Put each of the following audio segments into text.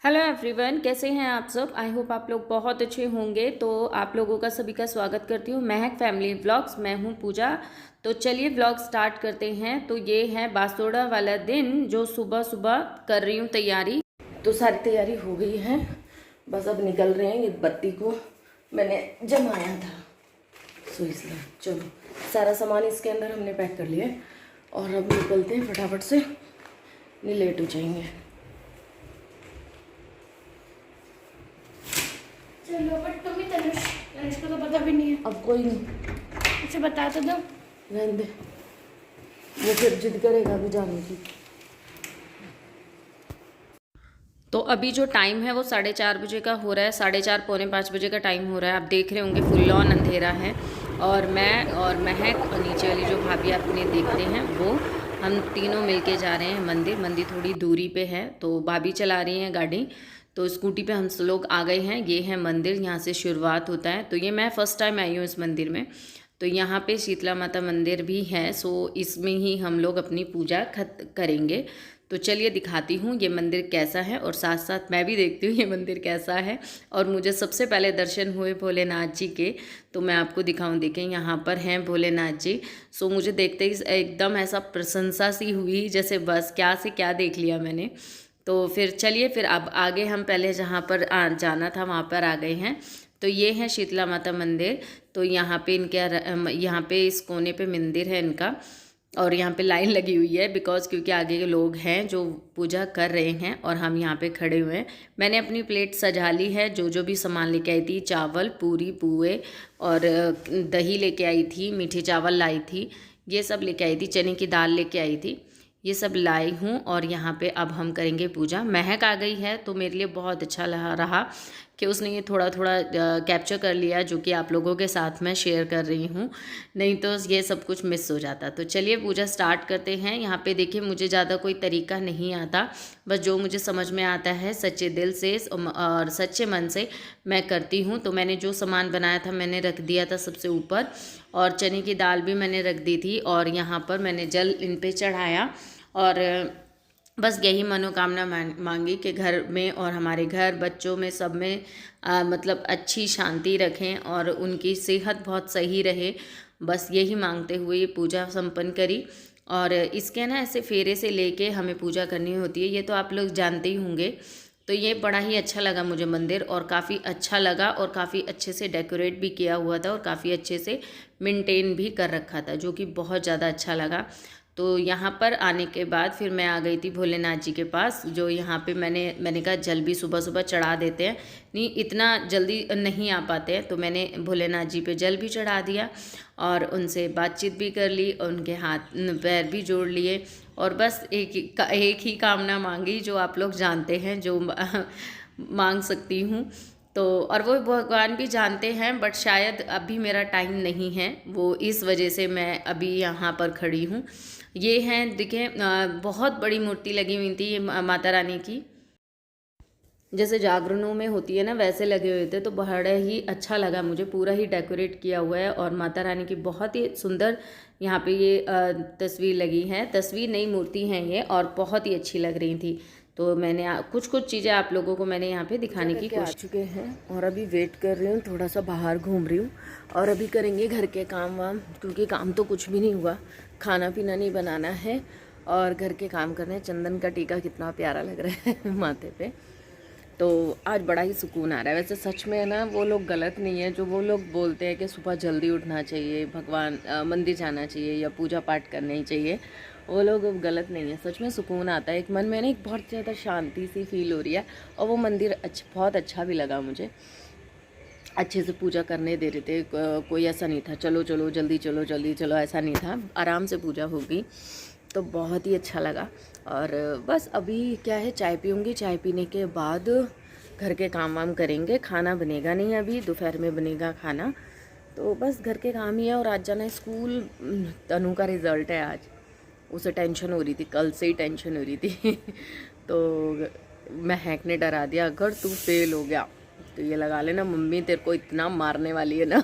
Hello everyone, कैसे हैं आप सब। आई होप आप लोग बहुत अच्छे होंगे। तो आप लोगों का सभी का स्वागत करती हूँ महक फैमिली व्लॉग्स। मैं हूँ पूजा। तो चलिए व्लॉग स्टार्ट करते हैं। तो ये है बासोड़ा वाला दिन जो सुबह सुबह कर रही हूँ तैयारी। तो सारी तैयारी हो गई है, बस अब निकल रहे हैं। ये बत्ती को मैंने जमाया था सो इसलिए चलो सारा सामान इसके अंदर हमने पैक कर लिया है और अब निकलते हैं फटाफट से, नहीं लेट हो जाएंगे। चलो बट तुम्हें तनुष तनुष को तो पता भी नहीं है। अब कोई नहीं, उसे बता तो दो। रहने दे, वो फिर जिद करेगा भी जाने की। तो अभी जो टाइम है वो 4:30 बजे का हो रहा है, 4:30 पौने 5 बजे का टाइम हो रहा है। आप देख रहे होंगे फुल ऑन अंधेरा है और मैं और महक और नीचे वाली जो भाभी आपने देख रहे हैं वो हम तीनों मिलके जा रहे हैं मंदिर। मंदिर थोड़ी दूरी पे है तो भाभी चला रही हैं गाड़ी, तो स्कूटी पे हम लोग आ गए हैं। ये है मंदिर, यहाँ से शुरुआत होता है। तो ये मैं फ़र्स्ट टाइम आई हूँ इस मंदिर में। तो यहाँ पे शीतला माता मंदिर भी है, सो इसमें ही हम लोग अपनी पूजा करेंगे। तो चलिए दिखाती हूँ ये मंदिर कैसा है और साथ साथ मैं भी देखती हूँ ये मंदिर कैसा है। और मुझे सबसे पहले दर्शन हुए भोलेनाथ जी के, तो मैं आपको दिखाऊँ। देखें यहाँ पर हैं भोलेनाथ जी। सो मुझे देखते ही एकदम ऐसा प्रशंसा सी हुई, जैसे बस क्या से क्या देख लिया मैंने। तो फिर चलिए फिर अब आगे हम पहले जहाँ पर जाना था वहाँ पर आ गए हैं। तो ये है शीतला माता मंदिर। तो यहाँ पे यहाँ पे इस कोने पे मंदिर है इनका और यहाँ पे लाइन लगी हुई है क्योंकि आगे के लोग हैं जो पूजा कर रहे हैं और हम यहाँ पे खड़े हुए हैं। मैंने अपनी प्लेट सजा ली है, जो भी सामान लेके आई थी, चावल, पूरी, पुए और दही लेके आई थी, मीठे चावल लाई थी, ये सब लेके आई थी, चने की दाल लेके आई थी, ये सब लाई हूँ। और यहाँ पे अब हम करेंगे पूजा। महक आ गई है तो मेरे लिए बहुत अच्छा रहा कि उसने ये थोड़ा थोड़ा कैप्चर कर लिया, जो कि आप लोगों के साथ मैं शेयर कर रही हूँ, नहीं तो ये सब कुछ मिस हो जाता। तो चलिए पूजा स्टार्ट करते हैं। यहाँ पे देखिए मुझे ज़्यादा कोई तरीका नहीं आता, बस जो मुझे समझ में आता है सच्चे दिल से और सच्चे मन से मैं करती हूँ। तो मैंने जो सामान बनाया था मैंने रख दिया था सबसे ऊपर, और चने की दाल भी मैंने रख दी थी, और यहाँ पर मैंने जल इन पे चढ़ाया और बस यही मनोकामना मांगी कि घर में और हमारे घर बच्चों में सब में मतलब अच्छी शांति रखें और उनकी सेहत बहुत सही रहे। बस यही मांगते हुए ये पूजा संपन्न करी। और इसके ना ऐसे फेरे से लेके हमें पूजा करनी होती है, ये तो आप लोग जानते ही होंगे। तो ये बड़ा ही अच्छा लगा मुझे मंदिर, और काफ़ी अच्छा लगा और काफ़ी अच्छे से डेकोरेट भी किया हुआ था और काफ़ी अच्छे से मेंटेन भी कर रखा था, जो कि बहुत ज़्यादा अच्छा लगा। तो यहाँ पर आने के बाद फिर मैं आ गई थी भोलेनाथ जी के पास, जो यहाँ पे मैंने कहा जल भी सुबह सुबह चढ़ा देते हैं, नहीं इतना जल्दी नहीं आ पाते हैं। तो मैंने भोलेनाथ जी पे जल भी चढ़ा दिया और उनसे बातचीत भी कर ली और उनके हाथ पैर भी जोड़ लिए, और बस एक ही कामना मांगी जो आप लोग जानते हैं, जो मांग सकती हूँ। तो और वो भगवान भी जानते हैं, बट शायद अभी मेरा टाइम नहीं है, वो इस वजह से मैं अभी यहाँ पर खड़ी हूँ। ये हैं देखिए, बहुत बड़ी मूर्ति लगी हुई थी ये माता रानी की, जैसे जागरणों में होती है ना वैसे लगे हुए थे। तो बड़ा ही अच्छा लगा मुझे, पूरा ही डेकोरेट किया हुआ है और माता रानी की बहुत ही सुंदर यहाँ पे ये तस्वीर लगी है। तस्वीर नहीं, मूर्ति है ये, और बहुत ही अच्छी लग रही थी। तो मैंने कुछ चीज़ें आप लोगों को मैंने यहाँ पे दिखाने की कोशिश चुके हैं, और अभी वेट कर रही हूँ, थोड़ा सा बाहर घूम रही हूँ। और अभी करेंगे घर के काम वाम, क्योंकि काम तो कुछ भी नहीं हुआ, खाना पीना नहीं बनाना है और घर के काम करने। चंदन का टीका कितना प्यारा लग रहा है माथे पे, तो आज बड़ा ही सुकून आ रहा है। वैसे सच में है ना, वो लोग गलत नहीं है जो वो लोग बोलते हैं कि सुबह जल्दी उठना चाहिए, भगवान मंदिर जाना चाहिए या पूजा पाठ करना ही चाहिए, वो लोग अब गलत नहीं है। सच में सुकून आता है, एक मन में ना एक बहुत ज़्यादा शांति सी फील हो रही है। और वो मंदिर बहुत अच्छा भी लगा मुझे, अच्छे से पूजा करने दे रहे थे, कोई ऐसा नहीं था चलो चलो जल्दी चलो जल्दी चलो, ऐसा नहीं था, आराम से पूजा होगी। तो बहुत ही अच्छा लगा। और बस अभी क्या है, चाय पीऊँगी, चाय पीने के बाद घर के काम वाम करेंगे। खाना बनेगा नहीं अभी, दोपहर में बनेगा खाना। तो बस घर के काम ही है। और आज जाना है स्कूल, तनु का रिज़ल्ट है आज, उसे टेंशन हो रही थी, कल से ही टेंशन हो रही थी तो महक ने डरा दिया, अगर तू फेल हो गया तो ये लगा लेना मम्मी तेरे को इतना मारने वाली है ना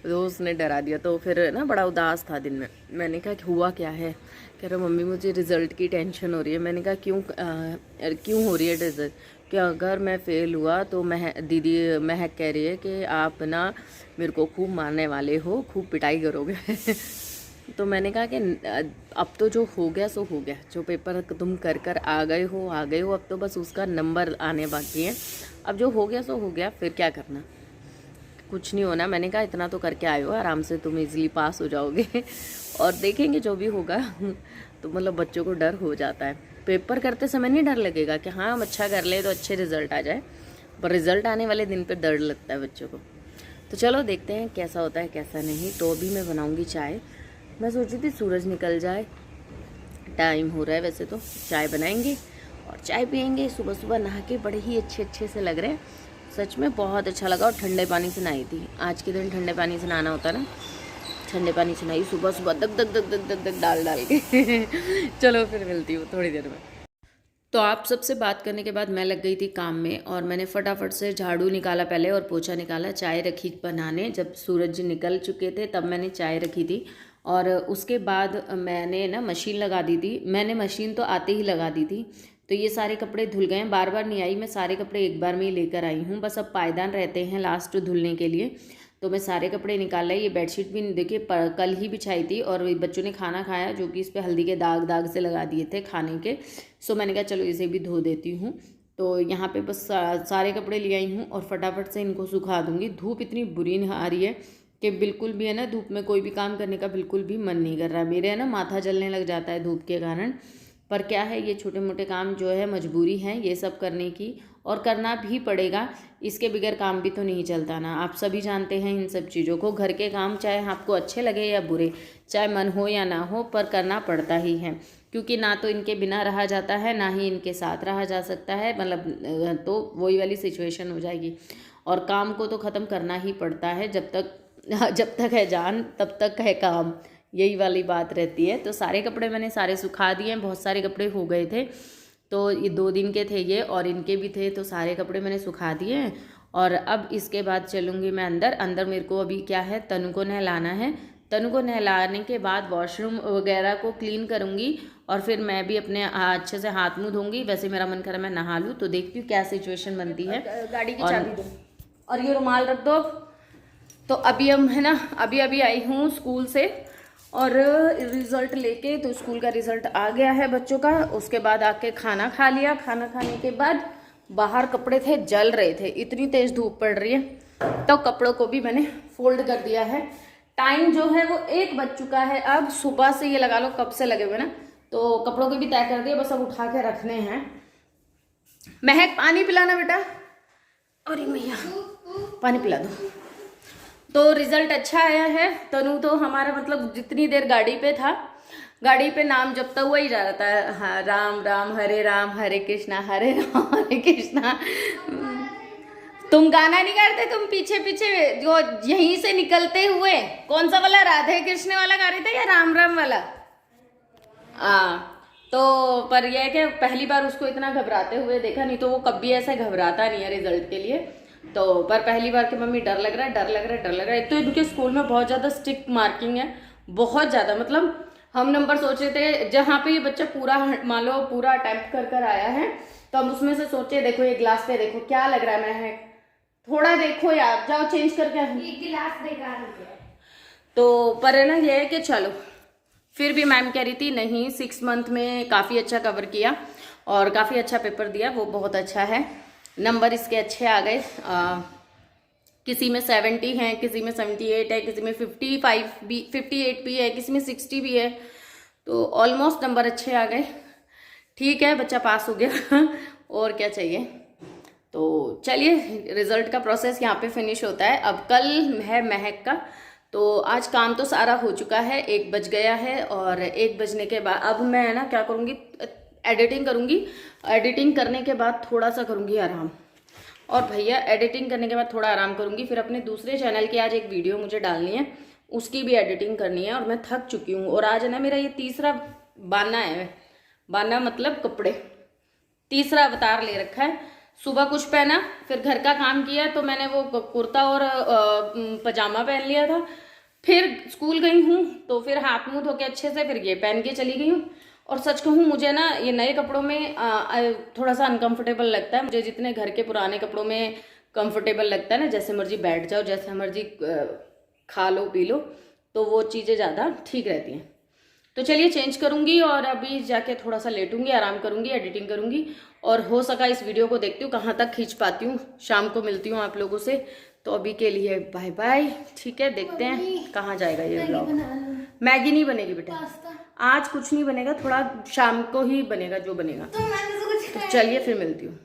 तो उसने डरा दिया। तो फिर ना बड़ा उदास था दिन में। मैंने कहा कि हुआ क्या है? कह रहा मम्मी मुझे रिज़ल्ट की टेंशन हो रही है। मैंने कहा क्यों हो रही है रिज़ल्ट? कि अगर मैं फ़ेल हुआ तो दीदी महक कह रही है कि आप ना मेरे को खूब मारने वाले हो, खूब पिटाई करोगे। तो मैंने कहा कि अब तो जो हो गया सो हो गया, जो पेपर तुम कर आ गए हो, अब तो बस उसका नंबर आने बाकी है। अब जो हो गया सो हो गया, फिर क्या करना, कुछ नहीं होना। मैंने कहा इतना तो करके आए हो, आराम से तुम इजीली पास हो जाओगे। और देखेंगे जो भी होगा। तो मतलब बच्चों को डर हो जाता है। पेपर करते समय नहीं डर लगेगा कि हाँ हम अच्छा कर ले तो अच्छे रिजल्ट आ जाए, पर रिजल्ट आने वाले दिन पे डर लगता है बच्चों को। तो चलो देखते हैं कैसा होता है कैसा नहीं। तो अभी मैं बनाऊँगी चाय। मैं सोची थी सूरज निकल जाए, टाइम हो रहा है वैसे, तो चाय बनाएंगे और चाय पियेंगे। सुबह सुबह नहा के बड़े ही अच्छे से लग रहे हैं, सच में बहुत अच्छा लगा। और ठंडे पानी से नहाई थी, आज के दिन ठंडे पानी से नहाना होता ना, ठंडे पानी से नहाई सुबह सुबह दग दग दग दग दग दग डाल के। चलो फिर मिलती हूँ थोड़ी देर में। तो आप सबसे बात करने के बाद मैं लग गई थी काम में, और मैंने फटाफट से झाड़ू निकाला पहले और पोछा निकाला, चाय रखी बनाने। जब सूरज निकल चुके थे तब मैंने चाय रखी थी, और उसके बाद मैंने ना मशीन लगा दी थी। मैंने मशीन तो आते ही लगा दी थी। तो ये सारे कपड़े धुल गए, बार बार नहीं आई, मैं सारे कपड़े एक बार में ही लेकर आई हूँ। बस अब पायदान रहते हैं लास्ट धुलने के लिए, तो मैं सारे कपड़े निकाल लाई। ये बेडशीट भी देखिए कल ही बिछाई थी, और बच्चों ने खाना खाया जो कि इस पर हल्दी के दाग से लगा दिए थे खाने के। सो मैंने कहा चलो इसे भी धो देती हूँ। तो यहाँ पे बस सारे कपड़े ले आई हूँ और फटाफट से इनको सुखा दूँगी। धूप इतनी बुरी आ रही है कि बिल्कुल भी है ना, धूप में कोई भी काम करने का बिल्कुल भी मन नहीं कर रहा। मेरे है ना माथा जलने लग जाता है धूप के कारण। पर क्या है, ये छोटे मोटे काम जो है मजबूरी है ये सब करने की, और करना भी पड़ेगा। इसके बगैर काम भी तो नहीं चलता ना, आप सभी जानते हैं इन सब चीज़ों को। घर के काम चाहे आपको अच्छे लगे या बुरे, चाहे मन हो या ना हो, पर करना पड़ता ही है। क्योंकि ना तो इनके बिना रहा जाता है, ना ही इनके साथ रहा जा सकता है। मतलब तो वही वाली सिचुएशन हो जाएगी। और काम को तो ख़त्म करना ही पड़ता है, जब तक है जान तब तक है काम, यही वाली बात रहती है। तो सारे कपड़े मैंने सारे सुखा दिए हैं, बहुत सारे कपड़े हो गए थे। तो ये 2 दिन के थे ये, और इनके भी थे, तो सारे कपड़े मैंने सुखा दिए हैं। और अब इसके बाद चलूँगी मैं अंदर मेरे को अभी क्या है, तनु को नहलाना है। तनु को नहलाने के बाद वॉशरूम वगैरह को क्लीन करूँगी, और फिर मैं भी अपने अच्छे से हाथ मुँह धोऊँगी। वैसे मेरा मन कर रहा है मैं नहा लूँ, तो देखती हूँ क्या सिचुएशन बनती है। गाड़ी की चाबी दो और ये रुमाल रख दो। तो अभी हम है ना, अभी आई हूँ स्कूल से, और रिज़ल्ट लेके, तो स्कूल का रिज़ल्ट आ गया है बच्चों का। उसके बाद आके खाना खा लिया। खाना खाने के बाद बाहर कपड़े थे, जल रहे थे, इतनी तेज़ धूप पड़ रही है, तो कपड़ों को भी मैंने फोल्ड कर दिया है। टाइम जो है वो 1 बज चुका है। अब सुबह से ये लगा लो कब से लगे हुए ना, तो कपड़ों के भी तय कर दिए, बस अब उठा के रखने हैं। महक पानी पिलाना बेटा, अरे मैया पानी पिला दो। तो रिज़ल्ट अच्छा आया है। तनु तो हमारा मतलब जितनी देर गाड़ी पे था, गाड़ी पे नाम जपता हुआ ही जा रहा था, हाँ, राम राम हरे कृष्णा हरे राम हरे कृष्णा। तुम गाना नहीं गाते, तुम पीछे जो यहीं से निकलते हुए कौन सा वाला, राधे कृष्ण वाला गा रहे थे या राम वाला? तो पर यह है कि पहली बार उसको इतना घबराते हुए देखा, नहीं तो वो कभी ऐसा घबराता नहीं है रिजल्ट के लिए। तो पर पहली बार कि मम्मी डर लग रहा है। एक तो इनके स्कूल में बहुत ज़्यादा स्ट्रिक्ट मार्किंग है, बहुत ज़्यादा। मतलब हम नंबर सोच रहे थे, जहाँ पे ये बच्चा पूरा मान लो पूरा अटेम्प्ट कर आया है, तो हम उसमें से सोचे देखो ये ग्लास पे देखो क्या लग रहा है। मैं थोड़ा देखो यार, जाओ चेंज करके, एक गिलास बेकार हो गया। तो पर है ना ये है कि चलो, फिर भी मैम कह रही थी नहीं 6 मंथ में काफ़ी अच्छा कवर किया और काफ़ी अच्छा पेपर दिया, वो बहुत अच्छा है। नंबर इसके अच्छे आ गए, किसी में 70 हैं, किसी में 78 है, किसी में 58 भी है, किसी में 60 भी है। तो ऑलमोस्ट नंबर अच्छे आ गए। ठीक है, बच्चा पास हो गया। और क्या चाहिए। तो चलिए रिजल्ट का प्रोसेस यहाँ पे फिनिश होता है। अब कल है महक का, तो आज काम तो सारा हो चुका है, 1 बज गया है। और 1 बजने के बाद अब मैं ना क्या करूँगी, एडिटिंग करूँगी। एडिटिंग करने के बाद थोड़ा सा करूँगी आराम, और भैया एडिटिंग करने के बाद थोड़ा आराम करूँगी। फिर अपने दूसरे चैनल की आज एक वीडियो मुझे डालनी है, उसकी भी एडिटिंग करनी है। और मैं थक चुकी हूँ। और आज है ना मेरा ये तीसरा बाना है, बाना मतलब कपड़े, तीसरा अवतार ले रखा है। सुबह कुछ पहना, फिर घर का काम किया तो मैंने वो कुर्ता और पजामा पहन लिया था। फिर स्कूल गई हूँ तो फिर हाथ मुंह धो के अच्छे से फिर ये पहन के चली गई हूँ। और सच कहूँ मुझे ना ये नए कपड़ों में थोड़ा सा अनकंफर्टेबल लगता है। मुझे जितने घर के पुराने कपड़ों में कंफर्टेबल लगता है ना, जैसे मर्जी बैठ जाओ, जैसे मर्जी खा लो पी लो, तो वो चीज़ें ज़्यादा ठीक रहती हैं। तो चलिए चेंज करूँगी और अभी जाके थोड़ा सा लेटूंगी, आराम करूँगी, एडिटिंग करूँगी और हो सका इस वीडियो को देखती हूँ कहाँ तक खींच पाती हूँ। शाम को मिलती हूँ आप लोगों से। तो अभी के लिए बाय बाय। ठीक है, देखते हैं कहाँ जाएगा ये ब्लॉग। मैगी नहीं बनेगी बेटा, आज कुछ नहीं बनेगा, थोड़ा शाम को ही बनेगा जो बनेगा। तो मैंने तो कुछ तो चलिए फिर मिलती हूँ।